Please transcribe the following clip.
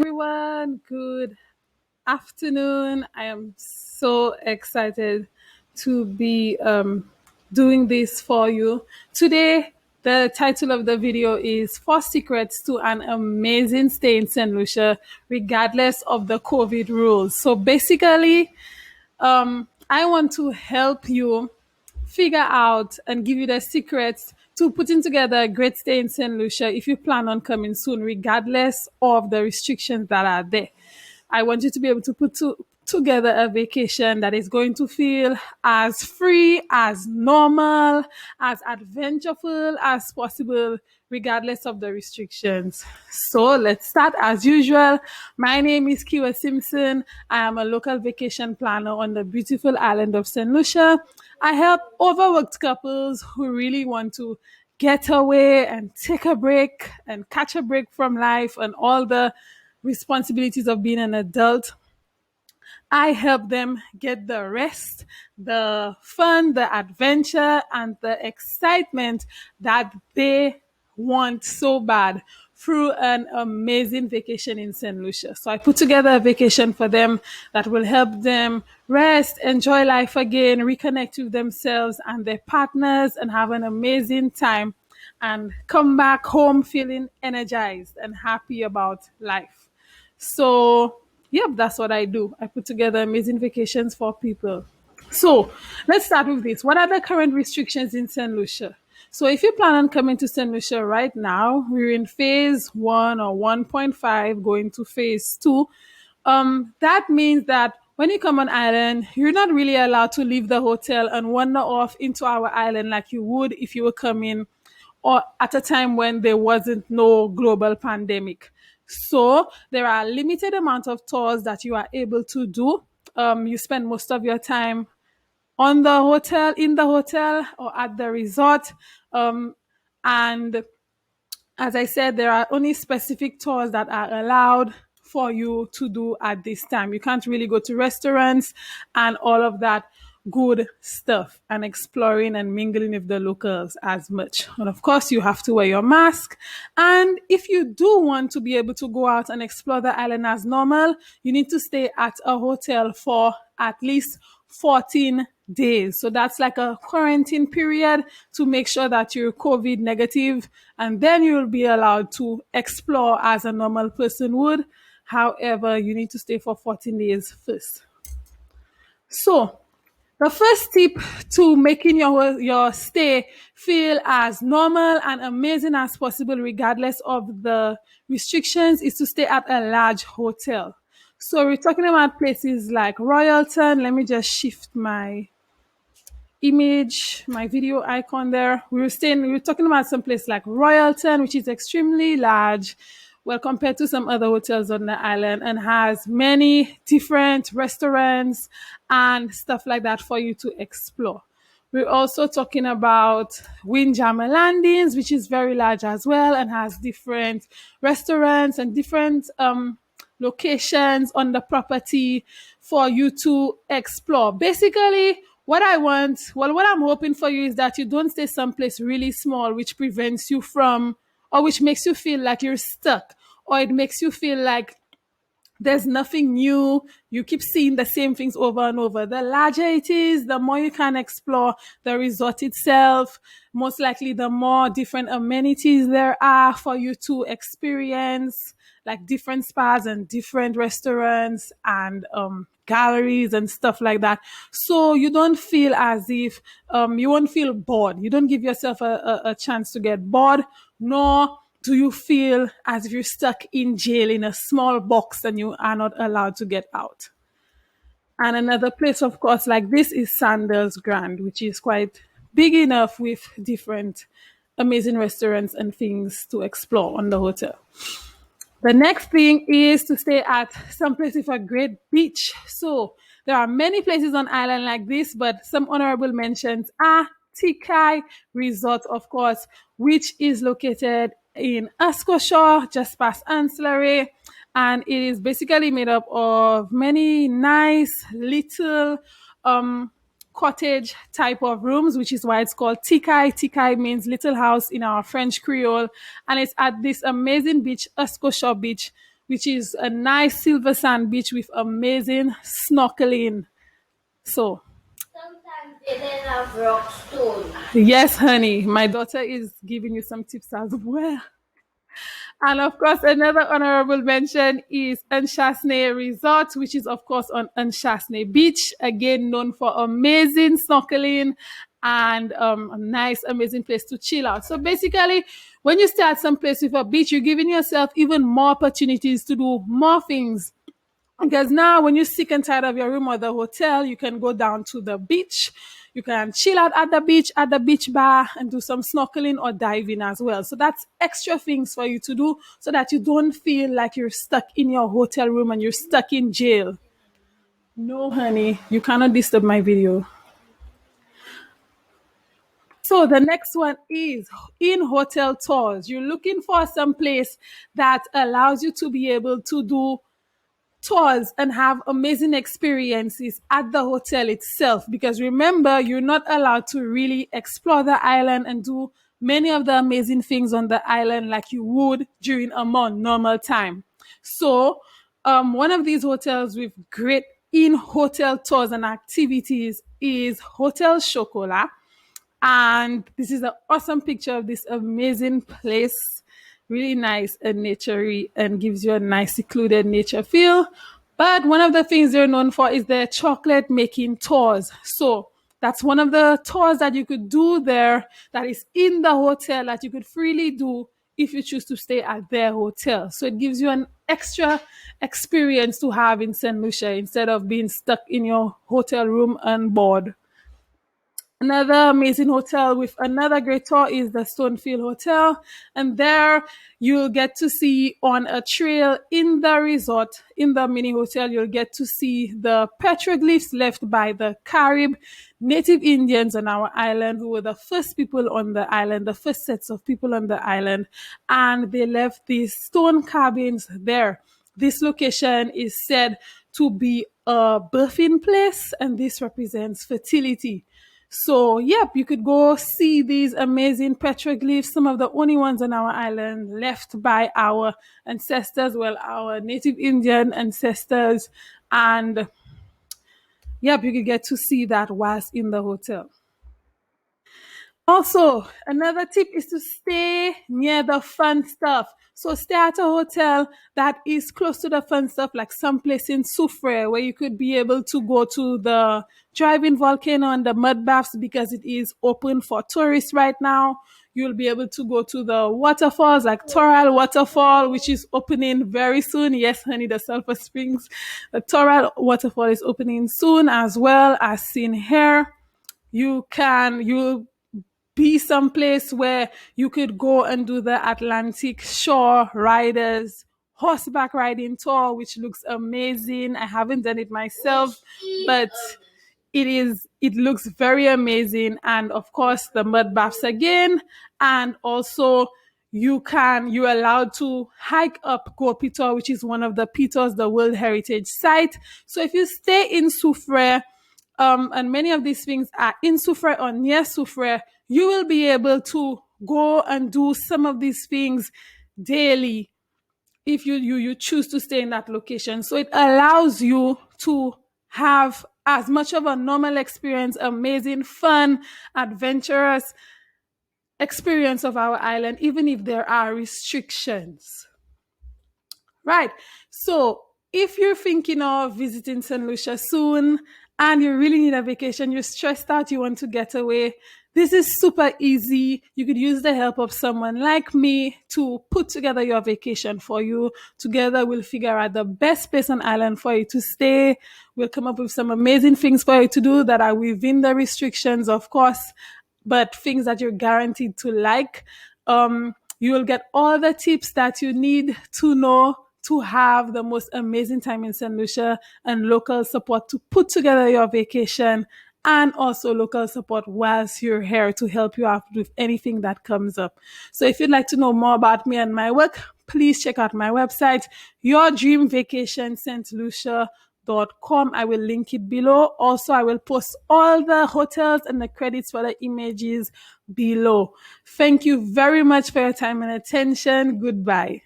everyone. Good afternoon. I am so excited to be doing this for you. Today, the title of the video is Four Secrets to an Amazing Stay in St. Lucia, regardless of the COVID rules. So basically, I want to help you figure out and give you the secrets to putting together a great stay in St. Lucia if you plan on coming soon, regardless of the restrictions that are there. I want you to be able to together a vacation that is going to feel as free, as normal, as adventureful as possible, regardless of the restrictions. So let's start as usual. My name is Kiwa Simpson. I am a local vacation planner on the beautiful island of St. Lucia. I help overworked couples who really want to get away and take a break and catch a break from life and all the responsibilities of being an adult. I help them get the rest, the fun, the adventure, and the excitement that they want so bad through an amazing vacation in St. Lucia. So I put together a vacation for them that will help them rest, enjoy life again, reconnect with themselves and their partners, and have an amazing time and come back home feeling energized and happy about life. So, yep, that's what I do. I put together amazing vacations for people. So, let's start with this. What are the current restrictions in St. Lucia? So, if you plan on coming to St. Lucia right now, we're in phase 1 or 1.5, going to phase 2. That means that when you come on island, you're not really allowed to leave the hotel and wander off into our island like you would if you were coming or at a time when there wasn't no global pandemic. So there are limited amount of tours that you are able to do. You spend most of your time on the hotel, in the hotel, or at the resort. And as I said, there are only specific tours that are allowed for you to do at this time. You can't really go to restaurants and all of that good stuff and exploring and mingling with the locals as much. And of course, you have to wear your mask. And if you do want to be able to go out and explore the island as normal, you need to stay at a hotel for at least 14 days. So that's like a quarantine period to make sure that you're COVID negative, and then you'll be allowed to explore as a normal person would. However, you need to stay for 14 days first. So the first tip to making your stay feel as normal and amazing as possible, regardless of the restrictions, is to stay at a large hotel. So we're talking about places like Royalton. Let me just shift my image, my video icon there. We were talking about some place like Royalton, which is extremely large, well, compared to some other hotels on the island, and has many different restaurants and stuff like that for you to explore. We're also talking about Windjammer Landings, which is very large as well and has different restaurants and different locations on the property for you to explore. Basically, what I'm hoping for you is that you don't stay someplace really small, which prevents you from, or which makes you feel like you're stuck, or it makes you feel like there's nothing new. You keep seeing the same things over and over. The larger it is, the more you can explore the resort itself. Most likely, the more different amenities there are for you to experience, like different spas and different restaurants and galleries and stuff like that. So you don't feel as if you won't feel bored. You don't give yourself a chance to get bored, nor do you feel as if you're stuck in jail in a small box and you are not allowed to get out? And another place, of course, like this is Sandals Grand, which is quite big enough with different amazing restaurants and things to explore on the hotel. The next thing is to stay at some place with a great beach. So there are many places on island like this, but some honorable mentions are Tikai Resort, of course, which is located in Ascoshaw, just past Ancillary. And it is basically made up of many nice little cottage type of rooms, which is why it's called Tikai. Tikai means little house in our French Creole. And it's at this amazing beach, Ascoshaw Beach, which is a nice silver sand beach with amazing snorkeling. So, Sometimes they then have rock stone. yes, honey, my daughter is giving you some tips as well. And of course, another honorable mention is Anshasne Resort, which is, of course, on Anshasne Beach, again known for amazing snorkeling and a nice, amazing place to chill out. So basically, when you stay at some place with a beach, you're giving yourself even more opportunities to do more things, because now, when you're sick and tired of your room or the hotel, you can go down to the beach. You can chill out at the beach bar, and do some snorkeling or diving as well. So that's extra things for you to do so that you don't feel like you're stuck in your hotel room and you're stuck in jail. No, honey, you cannot disturb my video. So the next one is in hotel tours. You're looking for some place that allows you to be able to do tours and have amazing experiences at the hotel itself, because remember, you're not allowed to really explore the island and do many of the amazing things on the island like you would during a more normal time. So one of these hotels with great in hotel tours and activities is Hotel Chocolat, and this is an awesome picture of this amazing place. Really nice and naturey, and gives you a nice secluded nature feel. But one of the things they're known for is their chocolate making tours. So that's one of the tours that you could do there, that is in the hotel, that you could freely do if you choose to stay at their hotel. So it gives you an extra experience to have in St. Lucia instead of being stuck in your hotel room and bored. Another amazing hotel with another great tour is the Stonefield Hotel. And there you'll get to see on a trail in the resort, in the mini hotel, you'll get to see the petroglyphs left by the Carib native Indians on our island, who were the first people on the island, the first sets of people on the island. And they left these stone cabins there. This location is said to be a birthing place, and this represents fertility. So, yep, you could go see these amazing petroglyphs, some of the only ones on our island left by our ancestors, well, our native Indian ancestors. And, yep, you could get to see that whilst in the hotel. Also, another tip is to stay near the fun stuff. So stay at a hotel that is close to the fun stuff, like someplace in Soufrière, where you could be able to go to the driving volcano and the mud baths, because it is open for tourists right now. You'll be able to go to the waterfalls like Toral Waterfall, which is opening very soon. Yes, honey, the Sulphur Springs. The Toral Waterfall is opening soon, as well as seen here. You'll be someplace where you could go and do the Atlantic Shore Riders horseback riding tour, which looks amazing. I haven't done it myself, but it looks very amazing. And of course, the mud baths again, and also you're allowed to hike up Go Pitor, which is one of the Pitors, the World Heritage Site. So if you stay in Soufrière, and many of these things are in Soufrière or near Soufrière, you will be able to go and do some of these things daily if you choose to stay in that location. So it allows you to have as much of a normal experience, amazing, fun, adventurous experience of our island, even if there are restrictions. Right. So if you're thinking of visiting St. Lucia soon and you really need a vacation, you're stressed out, you want to get away, this is super easy. You could use the help of someone like me to put together your vacation for you. Together, we'll figure out the best place on island for you to stay. We'll come up with some amazing things for you to do that are within the restrictions, of course, but things that you're guaranteed to like. You will get all the tips that you need to know to have the most amazing time in St. Lucia, and local support to put together your vacation, and also local support whilst you're here to help you out with anything that comes up. So if you'd like to know more about me and my work, please check out my website, yourdreamvacationstlucia.com. I will link it below. Also, I will post all the hotels and the credits for the images below. Thank you very much for your time and attention. Goodbye.